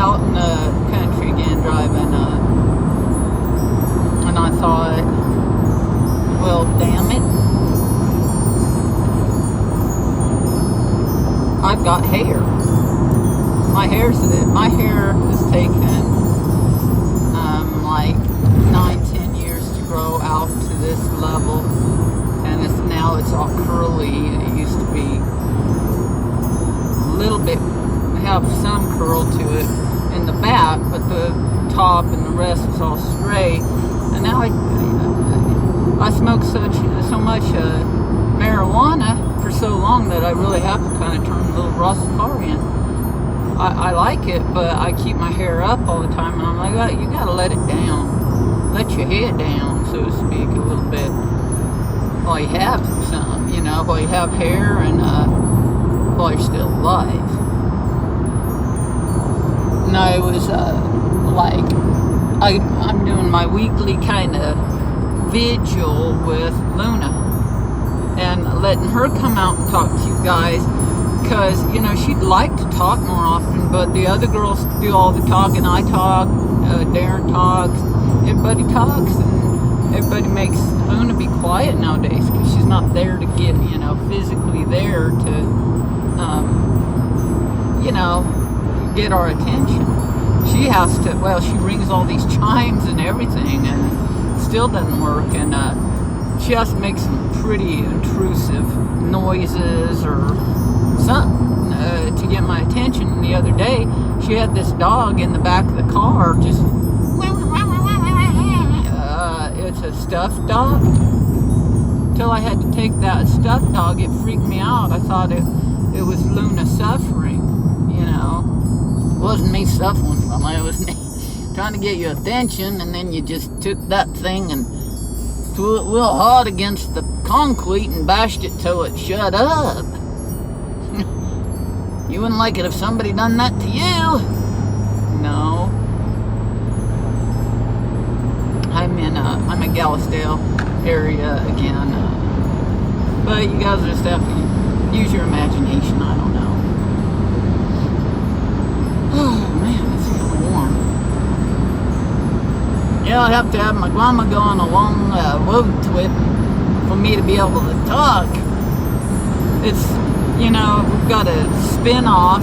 out in the country again driving, and I thought, well, damn it, I've got hair. My hair is taken like 9-10 years to grow out to this level, and now it's all curly. It used to be a little bit, have some curl to it in the back, but the top and the rest is all straight. And now I smoke so much marijuana for so long that I really have to kind of turn a little Rastafarian. I like it, but I keep my hair up all the time, and I'm like, oh, you gotta let it down. Let your head down, so to speak, a little bit. While you have some, while you have hair and while you're still alive. And I was I'm doing my weekly kind of vigil with Luna, and letting her come out and talk to you guys, because she'd like to talk more often, but the other girls do all the talking. I talk, Darren talks, everybody talks, and everybody makes Luna be quiet nowadays because she's not there to get physically there to get our attention. She has to, she rings all these chimes and everything, and it still doesn't work, and she has to make some pretty intrusive noises or something to get my attention. And the other day, she had this dog in the back of the car, just, it's a stuffed dog. Till I had to take that stuffed dog, it freaked me out. I thought it was Luna suffering, It wasn't me suffering from it. It was me trying to get your attention, and then you just took that thing and threw it real hard against the concrete and bashed it till it shut up. You wouldn't like it if somebody done that to you. No. I'm in Gallisdale area again. But you guys just have to use your imagination. I don't know. Oh man, it's getting warm. Yeah, I have to have my grandma go on a long road trip for me to be able to talk. It's, we've got a spin-off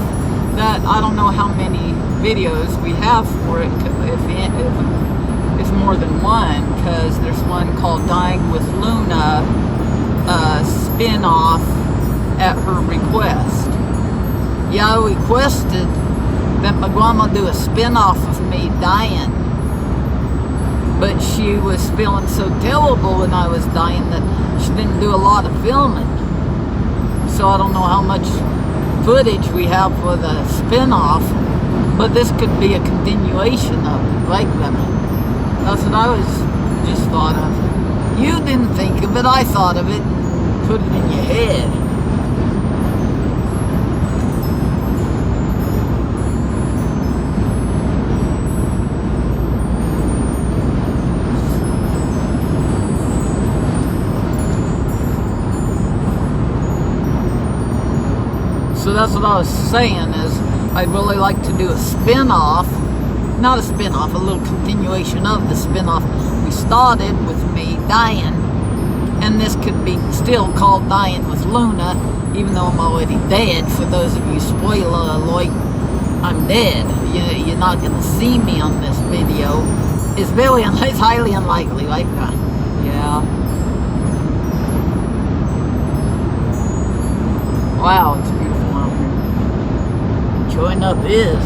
that I don't know how many videos we have for it, if it's more than one, because there's one called Dying with Luna, spin-off at her request. Yeah, I requested that my grandma do a spin-off of me dying, but she was feeling so terrible when I was dying that she didn't do a lot of filming. So I don't know how much footage we have for the spin-off, but this could be a continuation of it, right, Lemon? That's what I was just thought of. You didn't think of it, I thought of it and put it in your head. So that's what I was saying, is I'd really like to do a spin-off, not a spin-off, a little continuation of the spin-off we started with me dying, and this could be still called Dying with Luna, even though I'm already dead. For those of you, spoiler alert, I'm dead. You're not going to see me on this video. It's highly unlikely, right? Yeah. Wow, it's beautiful. Showing up is.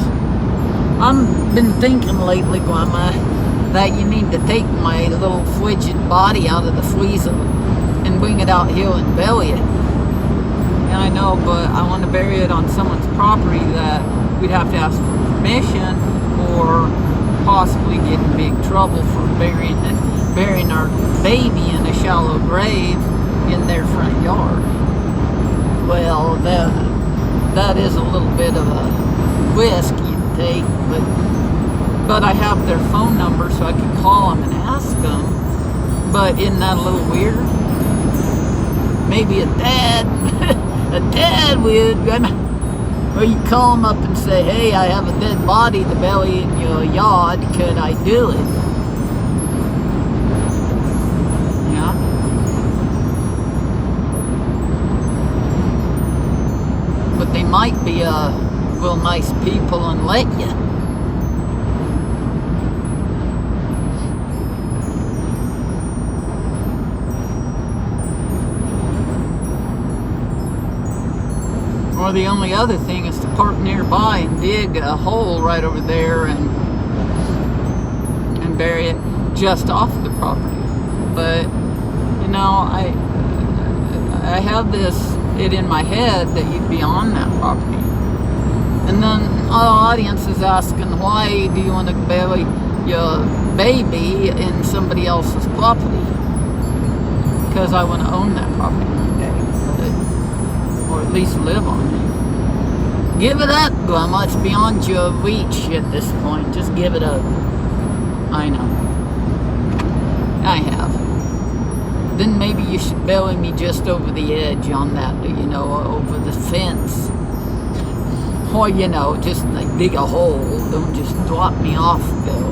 I've been thinking lately, Grandma, that you need to take my little frigid body out of the freezer and bring it out here and bury it. And I know, but I want to bury it on someone's property that we'd have to ask for permission, or possibly get in big trouble for burying our baby in a shallow grave in their front yard. Well, that is a little bit of a risk you take, but I have their phone number so I can call them and ask them. But isn't that a little weird? Maybe a tad weird. Well, you call them up and say, hey, I have a dead body to bury in your yard. Could I do it? Yeah. But they might be real nice people and let you. Or the only other thing is to park nearby and dig a hole right over there and bury it just off the property. But you know, I have it in my head that you'd be on that property. And then our audience is asking, why do you want to bury your baby in somebody else's property? Because I want to own that property one day. Or at least live on it. Give it up, Grandma. It's beyond your reach at this point. Just give it up. I know. I have. Then maybe you should bury me just over the edge on that, you know, over the fence. Or, you know, just like dig a hole. Don't just drop me off, Bill.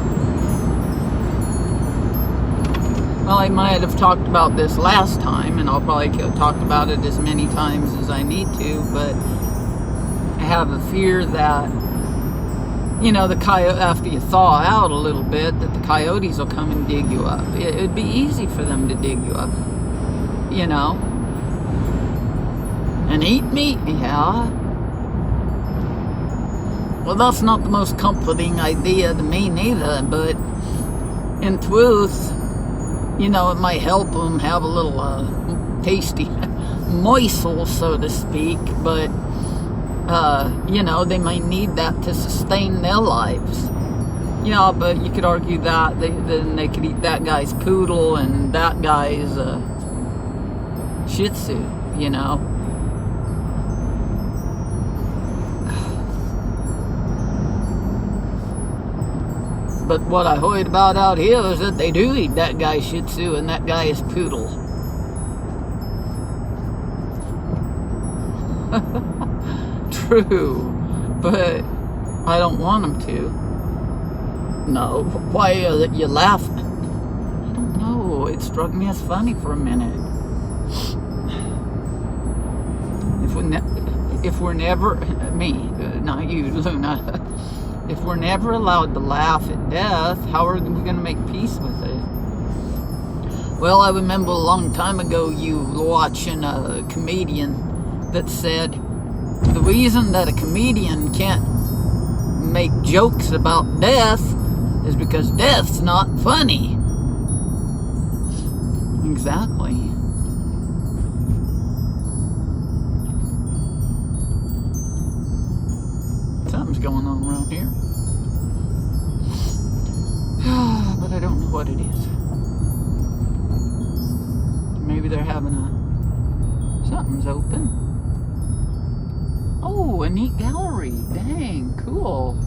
Well, I might have talked about this last time, and I'll probably talk about it as many times as I need to, but I have a fear that, you know, the coyote, after you thaw out a little bit, that the coyotes will come and dig you up. It'd be easy for them to dig you up, you know, and eat me, yeah. Well, that's not the most comforting idea to me neither, but in truth, you know, it might help them have a little tasty morsel, so to speak, but you know, they might need that to sustain their lives. Yeah, but you could argue that then they could eat that guy's poodle and that guy's Shih Tzu, you know. But what I heard about out here is that they do eat that guy's Shih Tzu and that guy's poodle. True, but I don't want them to. No, why are you laughing? I don't know, it struck me as funny for a minute. If we're never, me, not you, Luna, if we're never allowed to laugh at death, how are we going to make peace with it? Well, I remember a long time ago you watching a comedian that said, the reason that a comedian can't make jokes about death is because death's not funny. Exactly. Something's going on around here. But I don't know what it is. Maybe they're having something's open. Oh, a neat gallery. Dang, cool.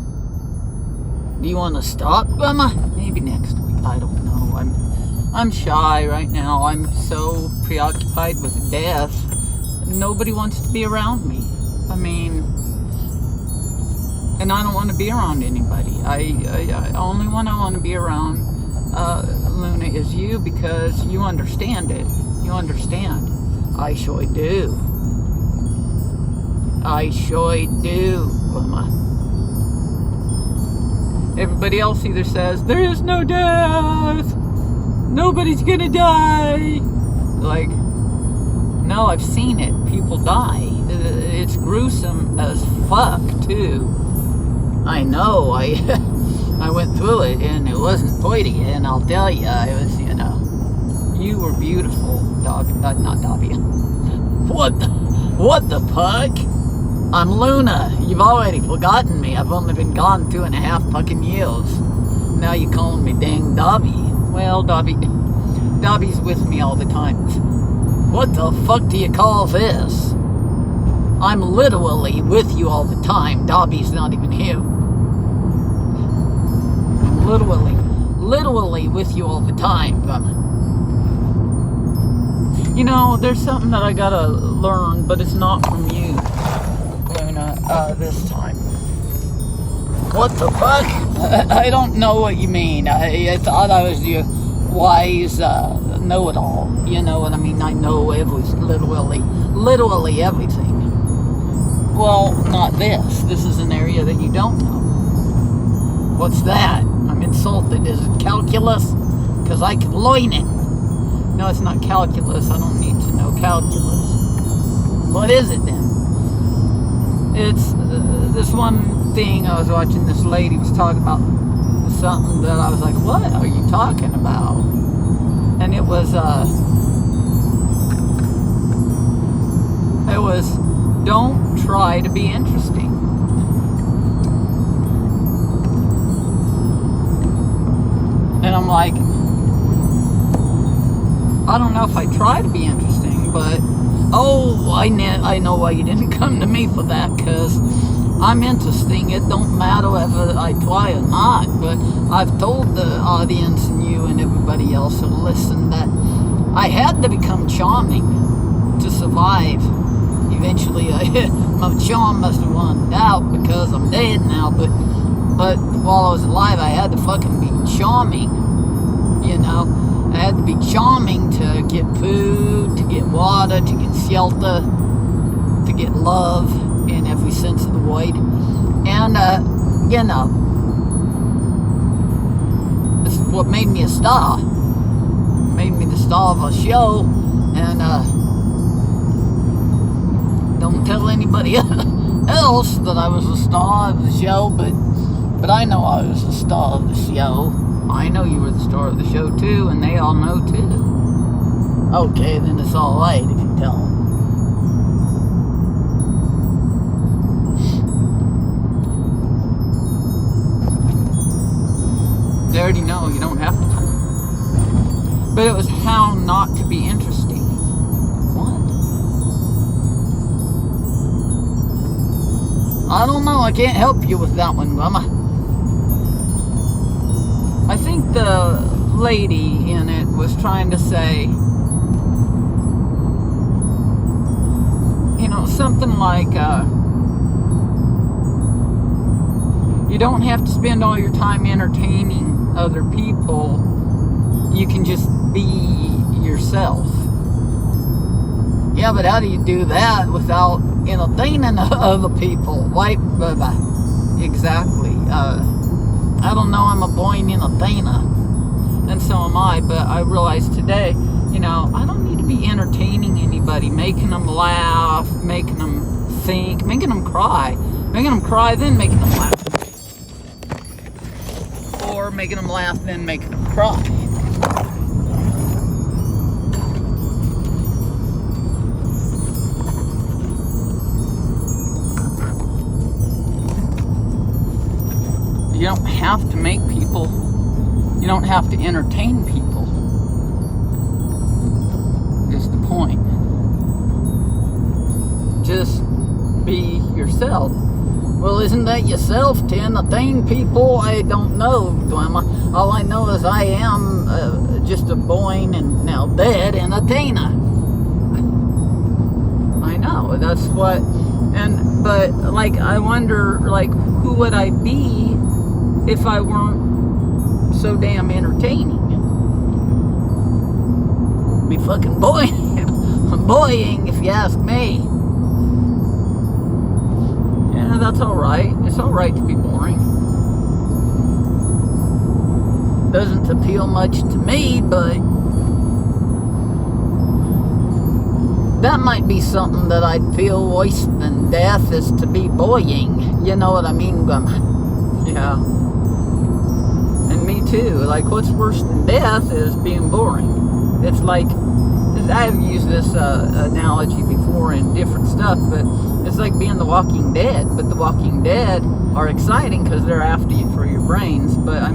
Do you want to stop, Grandma? Maybe next week. I don't know. I'm shy right now. I'm so preoccupied with death. Nobody wants to be around me. I mean, and I don't want to be around anybody. I only one I want to be around, Luna, is you, because you understand it. You understand. I sure do. I sure do, Grandma. Everybody else either says, there is no death, nobody's gonna die. Like, no, I've seen it. People die. It's gruesome as fuck, too. I know. I went through it, and it wasn't pretty, and I'll tell you, I was, you know, you were beautiful, Dobby. Not Dobby. What the fuck? I'm Luna. You've already forgotten me. I've only been gone 2.5 fucking years. Now you're calling me dang Dobby. Well, Dobby's with me all the time. What the fuck do you call this? I'm literally with you all the time. Dobby's not even here. I'm literally with you all the time. You know, there's something that I gotta learn, but it's not from you, Luna. this time. What the fuck? I don't know what you mean. I thought I was your wise know-it-all. You know what I mean? I know literally everything. Well, not this. This is an area that you don't know. What's that? I'm insulted. Is it calculus? Because I can learn it. No, it's not calculus. I don't need to know calculus. What is it then? It's this one thing I was watching. This lady was talking about something that I was like, what are you talking about? And it was don't try to be interesting. And I'm like, I don't know if I try to be interesting, but I know why you didn't come to me for that, because I'm interesting. It don't matter whether I try or not, but I've told the audience and you and everybody else who listen that I had to become charming to survive. Eventually, my charm must have run out because I'm dead now, but while I was alive, I had to fucking be charming, you know? I had to be charming to get food, to get water, to get shelter, to get love in every sense of the word. And, you know, this is what made me a star. Made me the star of a show. And, don't tell anybody else that I was a star of the show, but I know I was the star of the show. I know you were the star of the show too, and they all know too. Okay, then it's alright if you tell them. They already know, you don't have to tell them. But it was how not to be interesting. What? I don't know, I can't help you with that one, Grandma. I think the lady in it was trying to say, you know, something like, you don't have to spend all your time entertaining other people. You can just be yourself. Yeah, but how do you do that without entertaining other people? Right? Exactly. I don't know, I'm a born entertainer, and so am I, but I realized today, you know, I don't need to be entertaining anybody, making them laugh, making them think, making them cry, then making them laugh, or making them laugh, then making them cry. You don't have to make people, you don't have to entertain people, is the point. Just be yourself. Well, isn't that yourself to entertain people? I don't know, Grandma. All I know is I am just a born and now dead entertainer. I know, that's what, but like, I wonder, like, who would I be if I weren't so damn entertaining? Be fucking boying, if you ask me. Yeah, that's alright. It's alright to be boring. Doesn't appeal much to me, but that might be something that I'd feel worse than death, is to be boying. You know what I mean, Grandma? Yeah. And me too. Like, what's worse than death is being boring. It's like, I've used this analogy before in different stuff, but it's like being the Walking Dead. But the Walking Dead are exciting because they're after you for your brains, but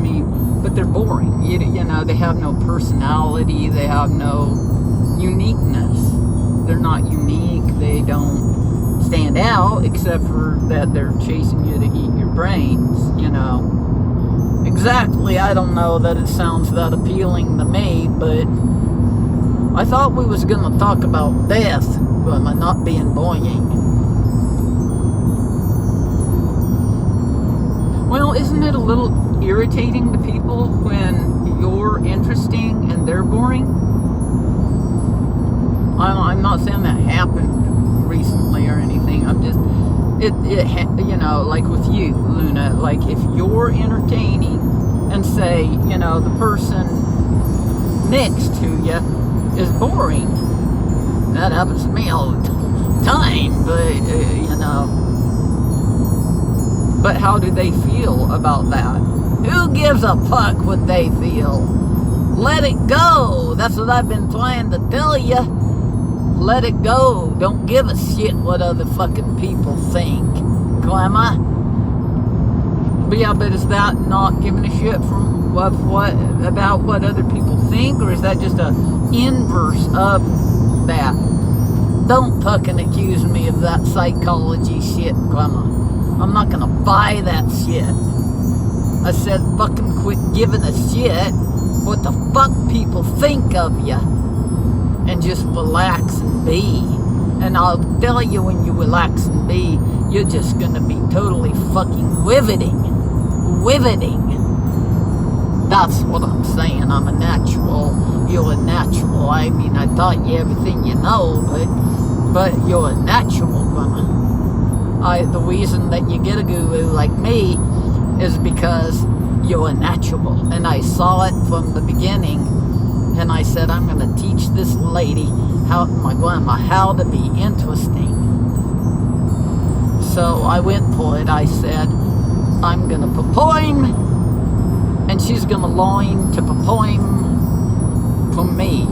they're boring. You know, they have no personality, they have no uniqueness. They're not unique, they don't stand out, except for that they're chasing you to eat your brains, you know. Exactly, I don't know that it sounds that appealing to me, but I thought we was going to talk about death, but not being boring. isn't it a little irritating to people when you're interesting and they're boring? I'm not saying that happened recently or anything. I'm just, like with you, Luna, like if you're entertaining and say, the person next to you is boring. That happens to me all the time, but how do they feel about that? Who gives a fuck what they feel? Let it go. That's what I've been trying to tell you. Let it go. Don't give a shit what other fucking people think. Grandma? But yeah, but is that not giving a shit from about what other people think, or is that just a inverse of that? Don't fucking accuse me of that psychology shit, Grandma. I'm not gonna buy that shit. I said fucking quit giving a shit what the fuck people think of you, and just relax and be. And I'll tell you, when you relax and be, you're just gonna be totally fucking riveting. That's what I'm saying. I'm a natural. You're a natural. I mean, I taught you everything you know, but you're a natural, Grandma. The reason that you get a guru like me is because you're a natural. And I saw it from the beginning. And I said, I'm going to teach this lady, my grandma, how to be interesting. So I went for it. I said, I'm going to perform, and she's going to learn to perform from me.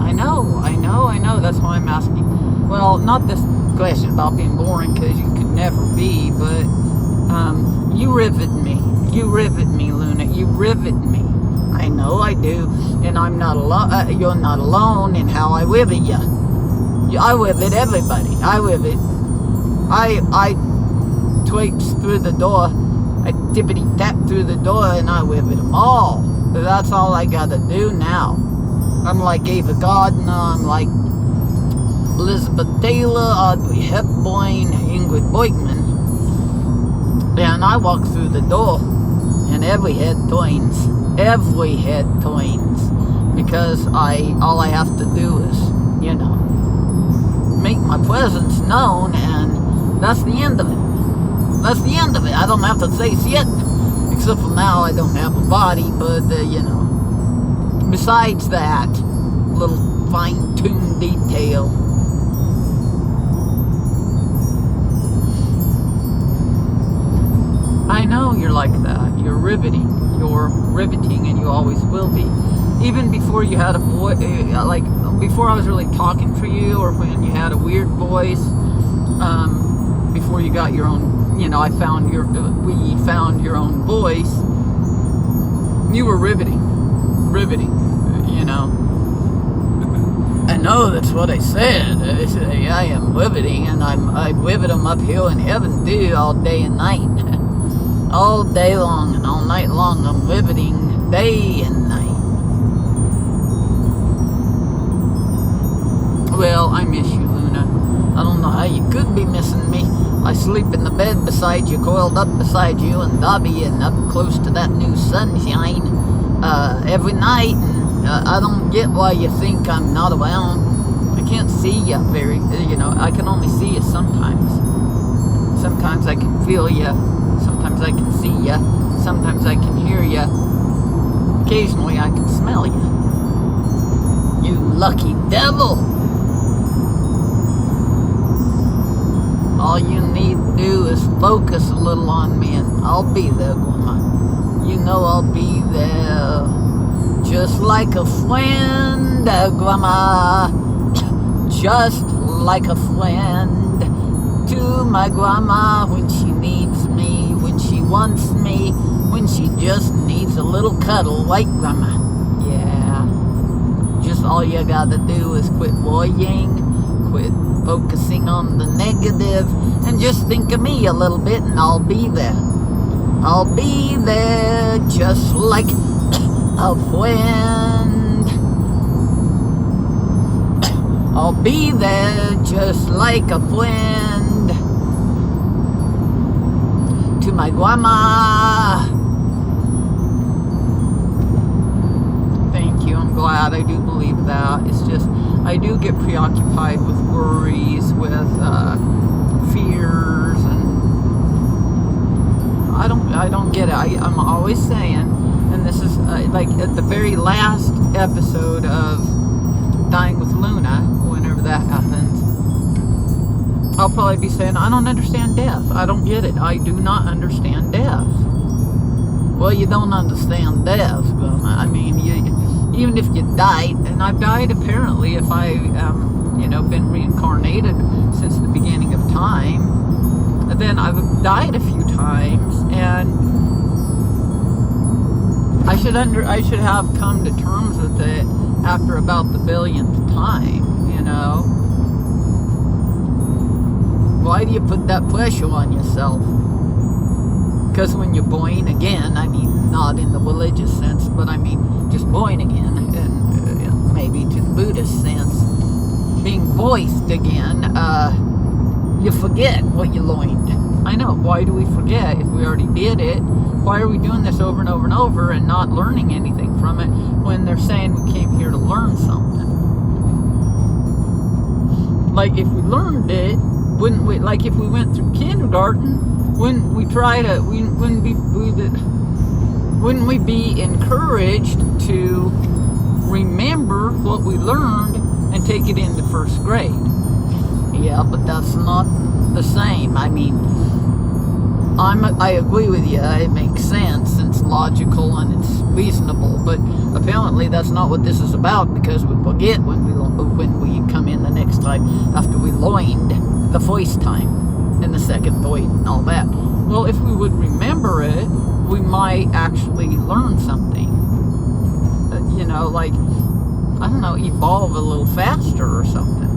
I know. That's why I'm asking. Well, not this question about being boring, because you could never be, but you rivet me. You rivet me, Luna. You rivet me. I know I do, and I'm not alone. You're not alone in how I rivet you. I rivet everybody. I traipse through the door. I tippity tap through the door, and I rivet them all. But that's all I gotta do now. I'm like Ava Gardner. I'm like Elizabeth Taylor, Audrey Hepburn, Ingrid Bergman. And I walk through the door, and every head turns. Every head turns, because all I have to do is, make my presence known, and that's the end of it. That's the end of it. I don't have to say shit, except for now I don't have a body, but, besides that little fine-tuned detail. I know you're like that. You're riveting. You're riveting, and you always will be. Even before you had a voice, before I was really talking for you, or when you had a weird voice, before you got your own, we found your own voice, you were riveting, I know that's what I said. I am riveting, and I rivet them up here in heaven too, all day and night. All day long and all night long, I'm riveting day and night. Well, I miss you, Luna. I don't know how you could be missing me. I sleep in the bed beside you, coiled up beside you, and Dobby, and up close to that new sunshine every night. And I don't get why you think I'm not around. I can't see you I can only see you sometimes. Sometimes I can feel you. Sometimes I can see you. Sometimes I can hear you. Occasionally I can smell you. You lucky devil. All you need to do is focus a little on me, and I'll be there, Grandma. I'll be there. Just like a friend, Grandma. Just like a friend to my grandma when she needs me, when she wants me, when she just needs a little cuddle, like Grandma. Yeah. Just all you gotta do is quit worrying, quit focusing on the negative, and just think of me a little bit, and I'll be there. I'll be there just like a friend. I'll be there just like a friend to to my grandma. Thank you. I'm glad. I do believe that. It's just I do get preoccupied with worries, with fears, and I don't get it. I'm always saying, and this is like at the very last episode of Dying with Luna, whenever that happens, I'll probably be saying, I don't understand death. I don't get it. I do not understand death. Well, you don't understand death. But, I mean, even if you died, and I've died apparently, if I been reincarnated since the beginning of time, then I've died a few times, and I should have come to terms with it after about the billionth time, Why do you put that pressure on yourself? Because when you're born again, I mean, not in the religious sense, but I mean just born again, and maybe to the Buddhist sense, being voiced again, you forget what you learned. I know, why do we forget if we already did it? Why are we doing this over and over and over and not learning anything from it when they're saying we came here to learn something? Like, if we learned it, wouldn't we, like if we went through kindergarten, wouldn't we be encouraged to remember what we learned and take it into first grade? Yeah, but that's not the same. I mean, I agree with you. It makes sense. It's logical and it's reasonable. But apparently, that's not what this is about, because we forget when we come in the next time after we learned the first time and the second void and all that. Well, if we would remember it, we might actually learn something. Like, I don't know, evolve a little faster or something.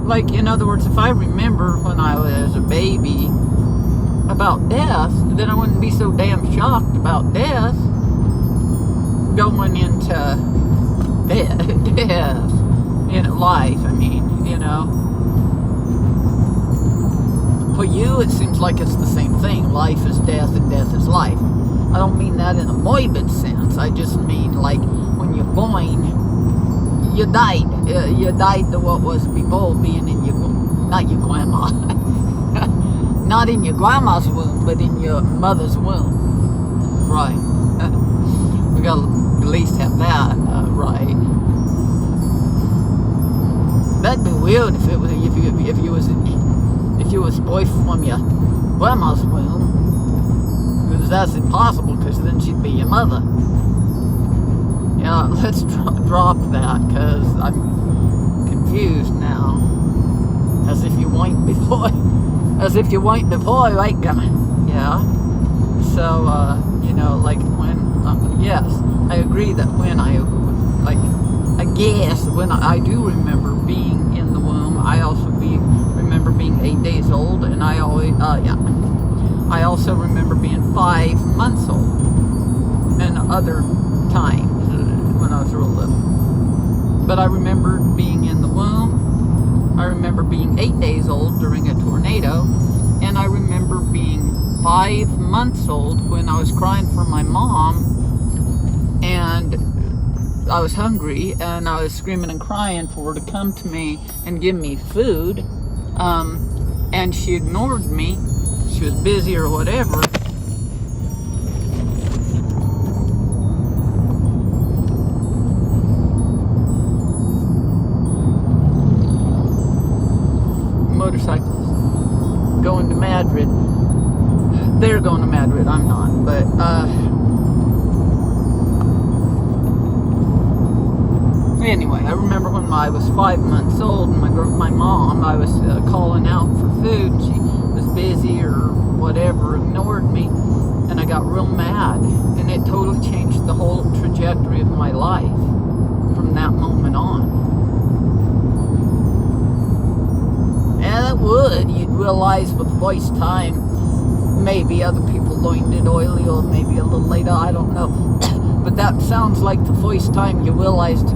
Like, in other words, if I remember when I was a baby about death, then I wouldn't be so damn shocked about death going into death, life, I mean, For you, it seems like it's the same thing. Life is death and death is life. I don't mean that in a morbid sense. I just mean, like, when you're born, you died. You died to what was before being in not your grandma. Not in your grandma's womb, but in your mother's womb. Right. We gotta at least have that right. That'd be weird if you was boy from your grandma's womb, because that's impossible, because then she'd be your mother. Yeah, let's drop that, because I'm confused now. As if you weren't before. As if you weren't before, right? Yeah. So, like when, yes, I agree that when I guess when I do remember being in the womb, I also remember being 8 days old, and I also remember being 5 months old, and other times when I was real little. But I remember being in the womb. I remember being 8 days old during a tornado, and I remember being 5 months old when I was crying for my mom, and I was hungry, and I was screaming and crying for her to come to me and give me food, and she ignored me. She was busy or whatever. Motorcycles going to Madrid. They're going to Madrid, I'm not, but anyway, I remember when I was 5 months old, and my mom, I was calling out for food, and she was busy or whatever, ignored me, and I got real mad, and it totally changed the whole trajectory of my life from that moment on. And it would. You'd realize for the first time, maybe other people learned it early or maybe a little later, I don't know. But that sounds like the first time you realized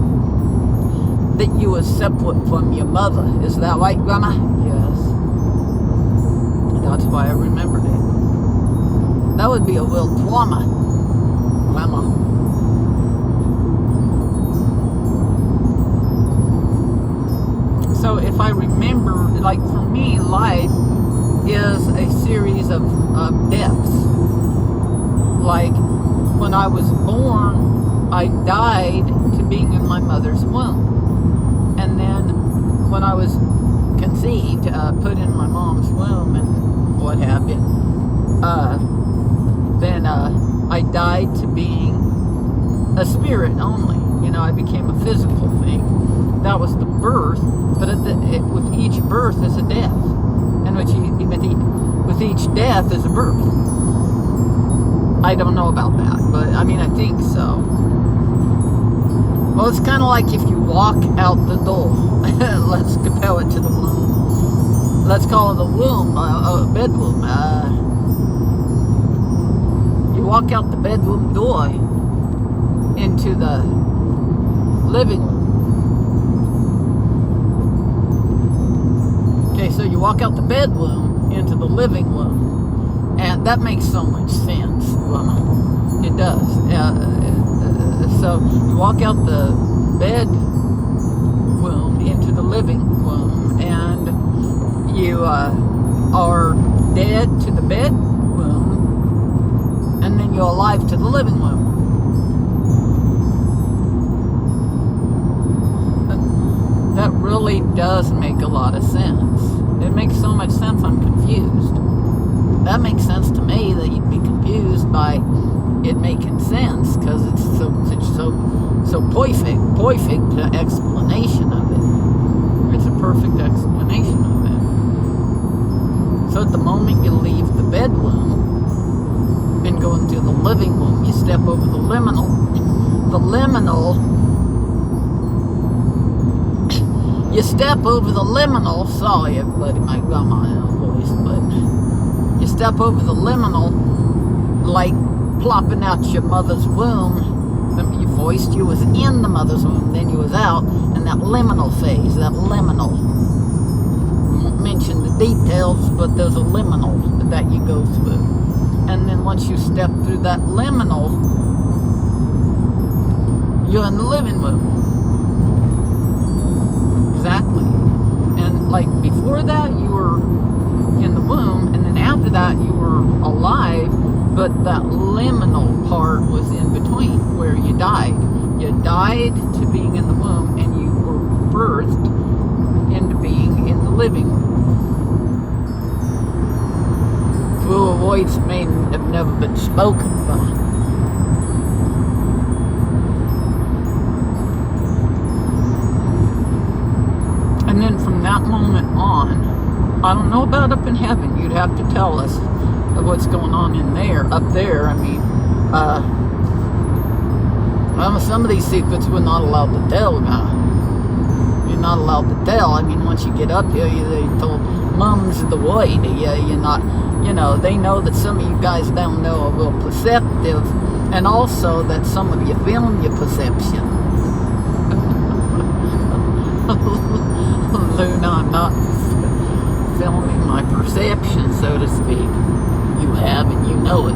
that you were separate from your mother. Is that right, Grandma? Yes. That's why I remembered it. That would be a will trauma. So if I remember, like for me, life is a series of deaths. Like when I was born, I died to being in my mother's womb. And then when I was conceived, put in my mom's womb and what have you, then I died to being a spirit only. You know, I became a physical thing. That was the birth, but with each birth is a death. And with each death is a birth. I don't know about that, but I mean, I think so. Well, it's kind of like if you walk out the door. Let's compare it to the womb. Let's call it a womb, a bedroom. You walk out the bedroom door into the living room. Okay, so you walk out the bedroom into the living room, and that makes so much sense. Well, it does. So you walk out the bedroom into the living room, and you are dead to the bedroom, and then you're alive to the living room. That really does make a lot of sense. It makes so much sense, I'm confused. That makes sense to me that you'd be confused by it making sense, because it's so perfect explanation of it. It's a perfect explanation of it. So at the moment you leave the bedroom and go into the living room, you step over the liminal. You step over the liminal. Sorry, everybody, my grandma voice, but you step over the liminal like plopping out your mother's womb. You voiced you was in the mother's womb, then you was out, and that liminal phase, I won't mention the details, but there's a liminal that you go through. And then once you step through that liminal, you're in the living room. Exactly. And like before that, you were in the womb, and then after that, you were alive. But that liminal part was in between, where you died. You died to being in the womb, and you were birthed into being in the living room. Through a voice that may have never been spoken by. And then from that moment on, I don't know about up in heaven. You'd have to tell us what's going on in there, up there. I mean, well, some of these secrets we're not allowed to tell now. You're not allowed to tell. I mean, once you get up here, they told mum's the void. You're not, you know, they know that some of you guys down there are real perceptive, and also that some of you film your perception. Luna, I'm not filming my perception, so to speak. You have, and you know it.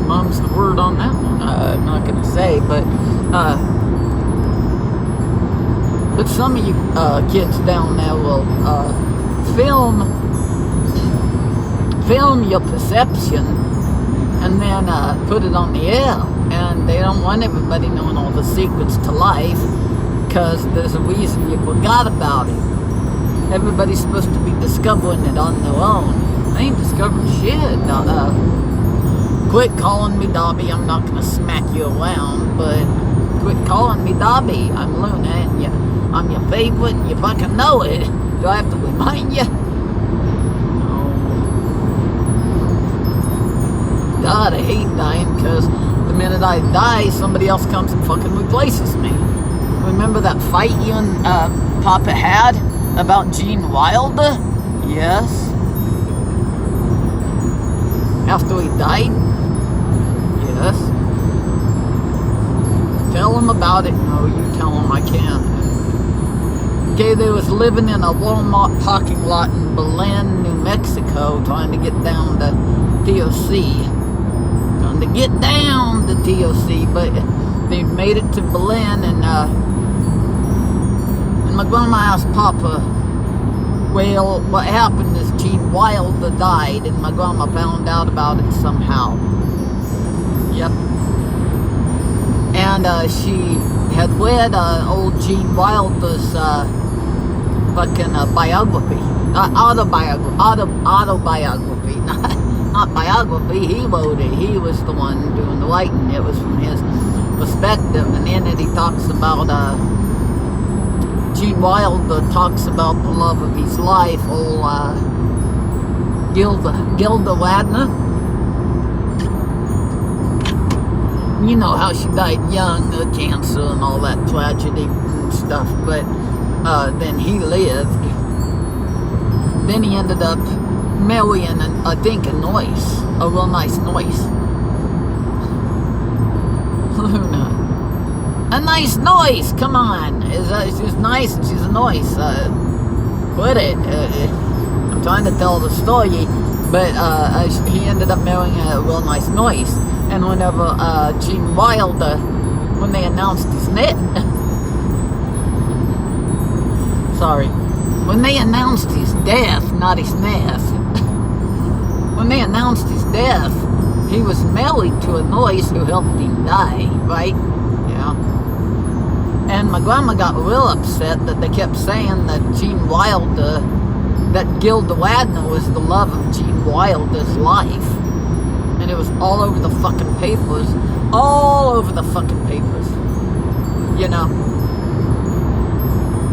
Mum's the word on that one. I'm not going to say, but some of you kids down there will film your perception and then put it on the air. And they don't want everybody knowing all the secrets to life, because there's a reason you forgot about it. Everybody's supposed to be discovering it on their own. I ain't discovered shit. Quit calling me Dobby. I'm not gonna smack you around, but quit calling me Dobby. I'm Luna, and I'm your favorite, and you fucking know it. Do I have to remind you? No. God, I hate dying, because the minute I die, somebody else comes and fucking replaces me. Remember that fight you and Papa had about Gene Wilder? Yes. After he died? Yes. Tell him about it. No, you tell him I can't. Okay, they was living in a Walmart parking lot in Berlin, New in Mexico trying to get down to TOC. Trying to get down to TOC, but they made it to Berlin, and my grandma asked Papa, well, what happened is Gene Wilder died, and my grandma found out about it somehow. Yep. And she had read old Gene Wilder's fucking biography. Autobiography. Not biography, he wrote it. He was the one doing the writing. It was from his perspective. And in it he talks about, Gene Wilder talks about the love of his life, old Gilda Wadner. You know how she died young, cancer and all that tragedy and stuff, but then he lived. Then he ended up marrying, I think, a real nice noise. Luna. A nice noise, come on. She's nice and she's a noise. Quit it. I'm trying to tell the story, but he ended up marrying a real nice noise. And whenever Gene Wilder, when they announced his when they announced his death, not his death, when they announced his death, he was married to a noise who helped him die, right? Yeah. And my grandma got real upset that they kept saying that Gene Wilder, that Gilda Wadner was the love of Gene Wilder's life. And it was all over the fucking papers. All over the fucking papers. You know.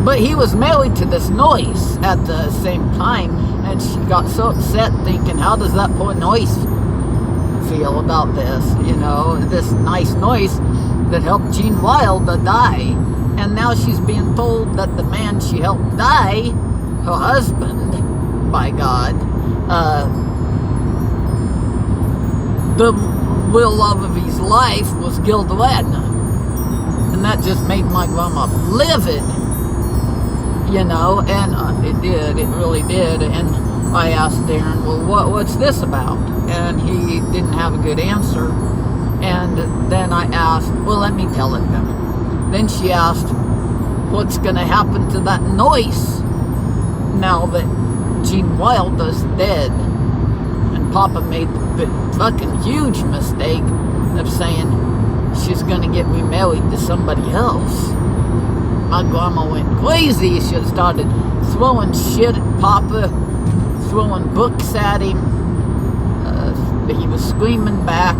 But he was married to this noise at the same time. And she got so upset thinking, how does that poor noise feel about this? You know, this nice noise that helped Gene Wilder die. And now she's being told that the man she helped die, her husband, by God, the real love of his life was Gilda Wadner. And that just made my grandma livid, you know, and it really did. And I asked Darren, well, what's this about? And he didn't have a good answer. And then I asked, well, let me tell it then. Then she asked, what's going to happen to that noise now that Gene Wilder's dead? And Papa made the fucking huge mistake of saying she's going to get remarried to somebody else. My grandma went crazy. She started throwing shit at Papa, throwing books at him. He was screaming back.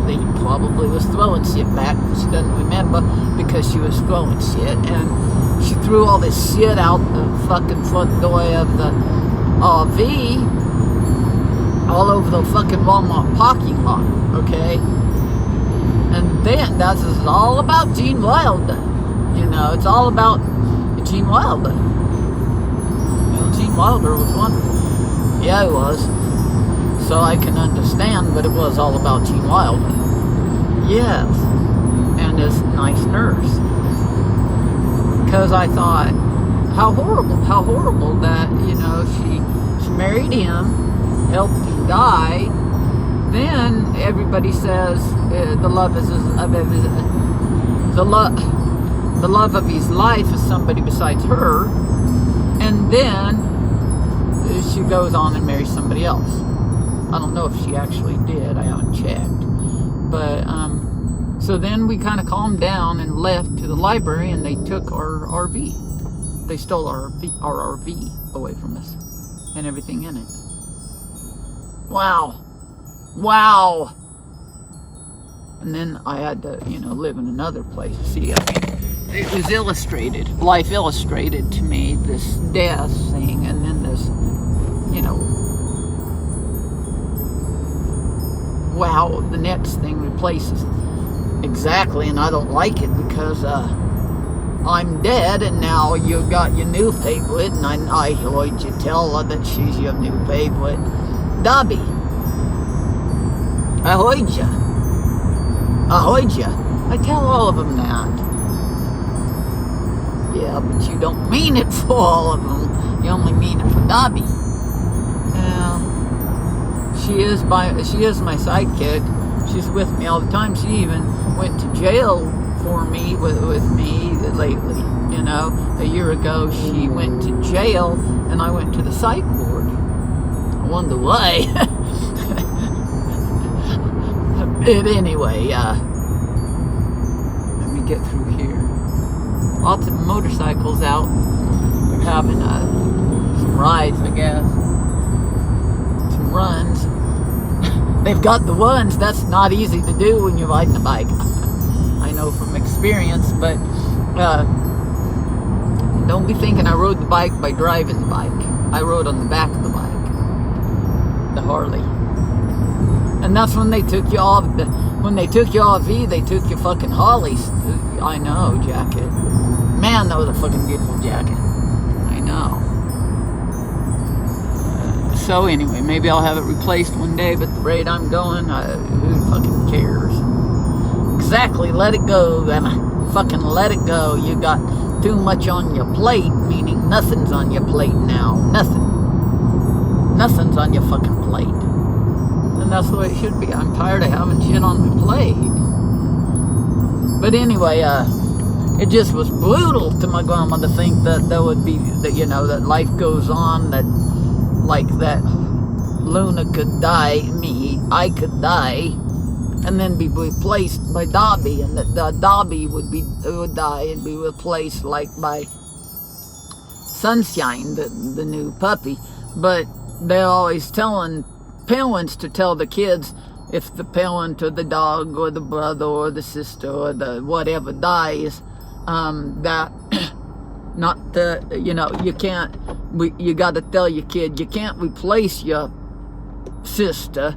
He probably was throwing shit back, but she doesn't remember because she was throwing shit. And she threw all this shit out the fucking front door of the RV, all over the fucking Walmart parking lot, okay? And then that's all about Gene Wilder. You know, it's all about Gene Wilder. You know, Gene Wilder was wonderful. Yeah, he was. So I can understand, but it was all about Gene Wilder. Yes. And his nice nurse. Because I thought, how horrible that, you know, she married him, helped him die. Then everybody says the love of his life is somebody besides her, and then she goes on and marries somebody else. I don't know if she actually did. I haven't checked. But so then we kind of calmed down and left to the library, and they took our RV. They stole our RV away from us and everything in it. Wow. And then I had to, you know, live in another place. See, it was illustrated, Life Illustrated to me, this death thing, and then this, you know, wow, the next thing replaces exactly, and I don't like it because I'm dead, and now you've got your new favorite, and I heard you tell her that she's your new favorite, Dobby. I heard you. I tell all of them that. Yeah, but you don't mean it for all of them. You only mean it for Dobby. And She is my sidekick. She's with me all the time. She even went to jail for me with me lately. You know, a year ago she went to jail and I went to the psych ward. I wonder why. But anyway, let me get through here. Lots of motorcycles out. They're having some rides, I guess. Some runs. They've got the ones. That's not easy to do when you're riding a bike. I know from experience, but don't be thinking I rode the bike by driving the bike. I rode on the back of the bike, the Harley. And that's when they took you off. When they took you off V, they took your fucking Harleys. I know, jacket. Man, that was a fucking beautiful jacket. I know. So anyway, maybe I'll have it replaced one day, but the rate I'm going, who fucking cares? Exactly, let it go, Emma. Fucking let it go. You got too much on your plate, meaning nothing's on your plate now. Nothing. Nothing's on your fucking plate. And that's the way it should be. I'm tired of having shit on my plate. But anyway, it just was brutal to my grandma to think that there would be, that, you know, that life goes on, that like that Luna could die, I could die, and then be replaced by Dobby, and that Dobby would die and be replaced like by Sunshine, the new puppy. But they're always telling parents to tell the kids, if the parent or the dog or the brother or the sister or the whatever dies, that not the, you know, you can't, you got to tell your kid you can't replace your sister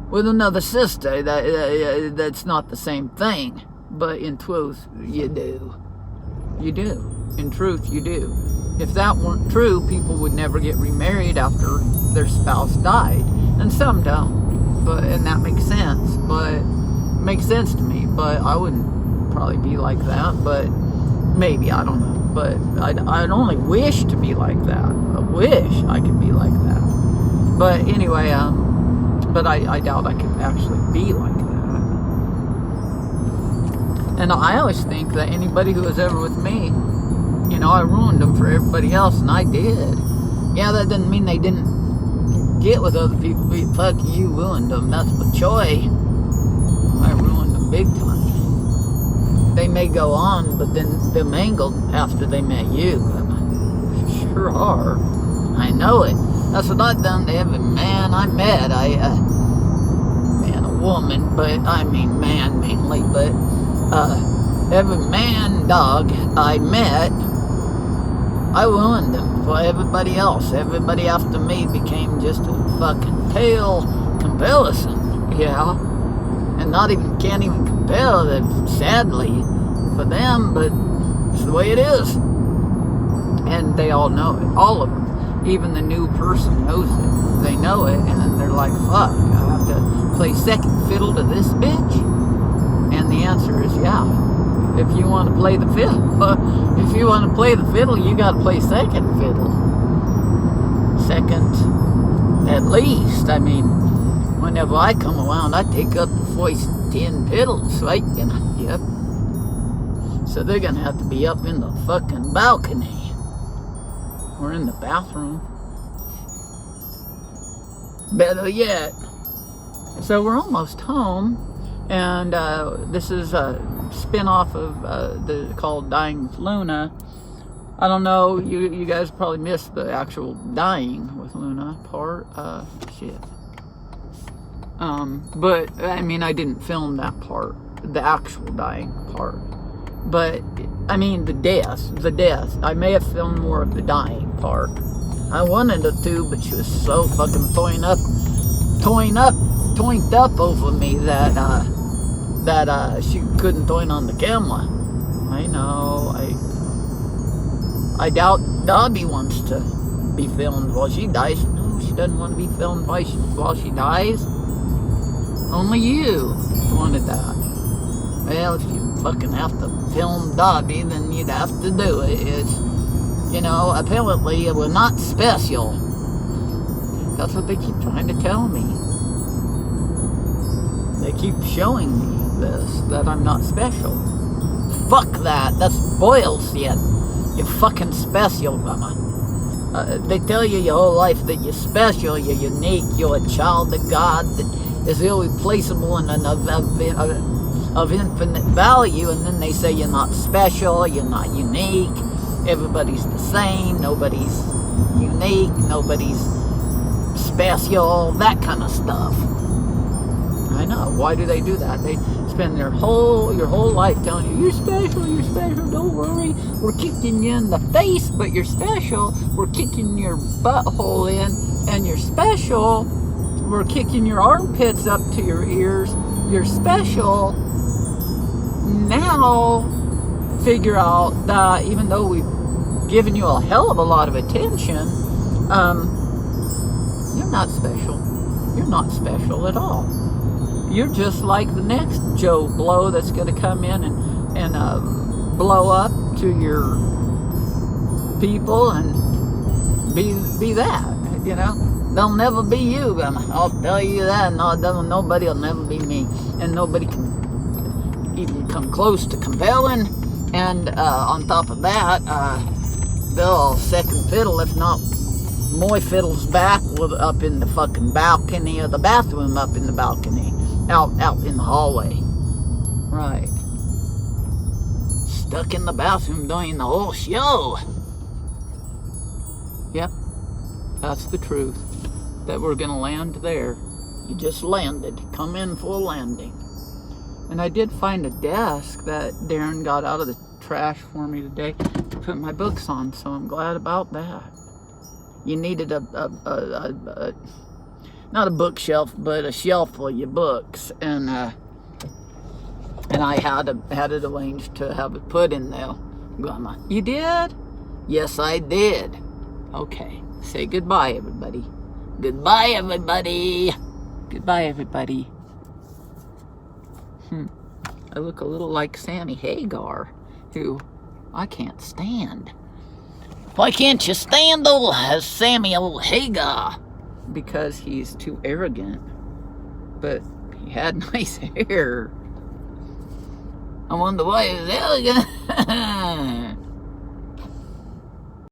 with another sister. That's not the same thing. But in truth, you do. You do. In truth, you do. If that weren't true, people would never get remarried after their spouse died. And some don't. But, and that makes sense. But, it makes sense to me. But I wouldn't probably be like that. But maybe, I don't know. But I'd only wish to be like that. I wish I could be like that. But anyway, but I doubt I could actually be like that. And I always think that anybody who was ever with me, you know, I ruined them for everybody else, and I did. Yeah, that doesn't mean they didn't get with other people, but fuck, you ruined them. That's for joy. I ruined them big time. They may go on, but then they're mangled after they met you. Sure are. I know it. That's what I've done to every man I met. Man, a woman, but I mean man mainly, but every man dog I met, I ruined them for everybody else. Everybody after me became just a fucking pale comparison, yeah. And can't even compare them, sadly, for them, but it's the way it is. And they all know it, all of them. Even the new person knows it. They know it, and they're like, fuck, I have to play second fiddle to this bitch? And the answer is yeah. If you want to play the fiddle, you got to play second fiddle. Second, at least. I mean, whenever I come around, I take up the first 10 fiddles, right? Yep. So they're going to have to be up in the fucking balcony. Or in the bathroom. Better yet. So we're almost home. And this is a spin-off of called Dying with Luna. I don't know, you guys probably missed the actual dying with Luna part. Shit. But, I mean, I didn't film that part. The actual dying part. But, I mean, the death. I may have filmed more of the dying part. I wanted to, but she was so fucking toyed up over me that she couldn't toy on the camera. I know. I doubt Dobby wants to be filmed while she dies. No, she doesn't want to be filmed while she dies. Only you wanted that. Well, if you fucking have to film Dobby, then you'd have to do it. It's, you know, apparently we're not special. That's what they keep trying to tell me. They keep showing me this, that I'm not special. Fuck that. That's bullshit. You're fucking special, mama. They tell you your whole life that you're special, you're unique, you're a child of God that is irreplaceable and of infinite value, and then they say you're not special, you're not unique, everybody's the same, nobody's unique, nobody's special, that kind of stuff. I know. Why do they do that? They spend your whole life telling you, you're special, don't worry. We're kicking you in the face, but you're special. We're kicking your butthole in, and you're special. We're kicking your armpits up to your ears. You're special. Now, figure out that even though we've given you a hell of a lot of attention, you're not special. You're not special at all. You're just like the next Joe Blow that's going to come in and blow up to your people and be that, you know. They'll never be you, I'll tell you that. No, nobody will never be me, and nobody can even come close to compelling. And on top of that, they'll second fiddle, if not more fiddles back, up in the fucking balcony of the bathroom, up in the balcony, out in the hallway. Right. Stuck in the bathroom during the whole show. Yep, that's the truth. That we're gonna land there. You just landed. Come in for a landing. And I did find a desk that Darren got out of the trash for me today to put my books on, so I'm glad about that. You needed not a bookshelf, but a shelf for your books, and I had it arranged to have it put in there. Grandma, you did? Yes, I did. Okay, say goodbye, everybody. Goodbye, everybody. Goodbye, everybody. I look a little like Sammy Hagar, who I can't stand. Why can't you stand old Samuel Hagar? Because he's too arrogant. But he had nice hair. I wonder why he was arrogant.